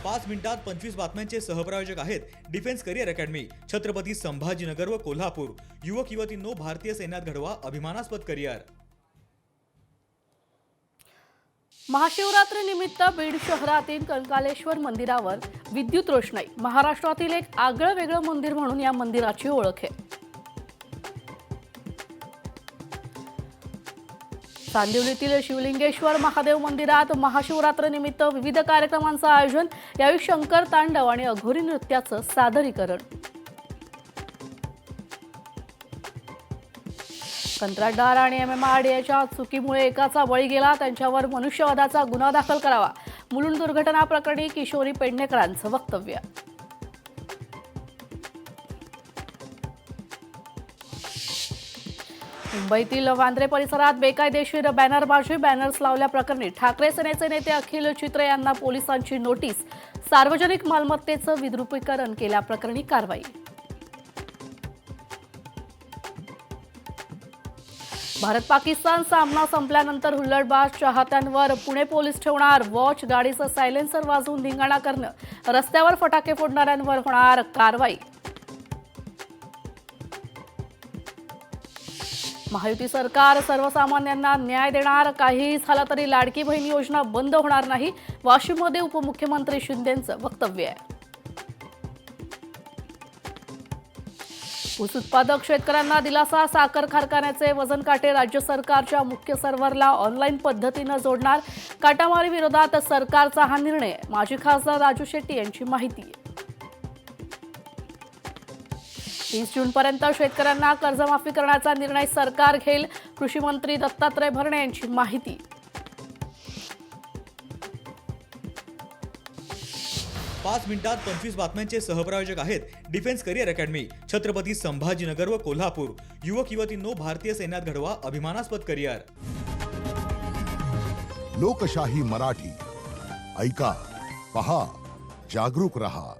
5 मिनिटात 25 बातम्यांचे सहप्रायोजक आहेत defence career academy, Chhatrapati Sambhajinagar व कोल्हापूर। युवक युवतींनो, भारतीय सैन्यात घडवा अभिमानास्पद करिअर। महाशिवरात्री निमित्त बीड शहरातील कंकालेश्वर मंदिरावर विद्युत रोषणाई। महाराष्ट्रातील एक आगळं वेगळं मंदिर म्हणून या मंदिराची ओळख आहे। चांदिवलीतील शिवलिंगेश्वर महादेव मंदिरात महाशिवरात्री निमित्त विविध कार्यक्रमांचं आयोजन। यावेळी शंकर तांडव आणि अघोरी नृत्याचं सादरीकरण। कंत्राटदार आणि MMRDAच्या चुकीमुळे एकाचा बळी गेला, त्यांच्यावर मनुष्यवधाचा गुन्हा दाखल करावा। मुलुंड दुर्घटना प्रकरणी किशोरी पेडणेकरांचं वक्तव्य। मुंबईतील वांद्रे परिसरात बेकायदेशीर बॅनरबाजी, बॅनर्स लावल्याप्रकरणी ठाकरे सेनेचे नेते अखिल चित्रे यांना पोलिसांची नोटीस। सार्वजनिक मालमत्तेचं विद्रुपीकरण केल्याप्रकरणी कारवाई। भारत पाकिस्तान सामना संपल्यानंतर हुल्लडबाज चाहत्यांवर पुणे पोलीस ठेवणार वॉच। गाडीचं सायलेन्सर वाजवून धिंगाणा करणं, रस्त्यावर फटाके फोडणाऱ्यांवर होणार कारवाई। महायुती सरकार सर्वसामान्यांना न्याय देणार, काहीही झालं तरी लाडकी बहीण योजना बंद होणार नाही। वाशिममध्ये उपमुख्यमंत्री शिंदेंचं वक्तव्य आहे। ऊस उत्पादक शेतकऱ्यांना दिलासा, साखर कारखान्याचे वजन काटे राज्य सरकारच्या मुख्य सर्व्हरला ऑनलाईन पद्धतीने जोडणार। काटामारी विरोधात सरकारचा हा निर्णय। माजी खासदार राजू शेट्टी यांची माहिती। 30 जूनपर्यंत शेतकऱ्यांना कर्जमाफी करण्याचा निर्णय सरकार घेईल। कृषी मंत्री दत्तात्रय भरणे यांची माहिती। पाच मिनिटात 25 बातम्यांचे सहप्रायोजक आहेत defence career academy, Chhatrapati Sambhajinagar व कोल्हापूर। युवक युवतींनो, भारतीय सैन्यात घडवा अभिमानास्पद करिअर। लोकशाही मराठी ऐका, पहा, जागरूक रहा।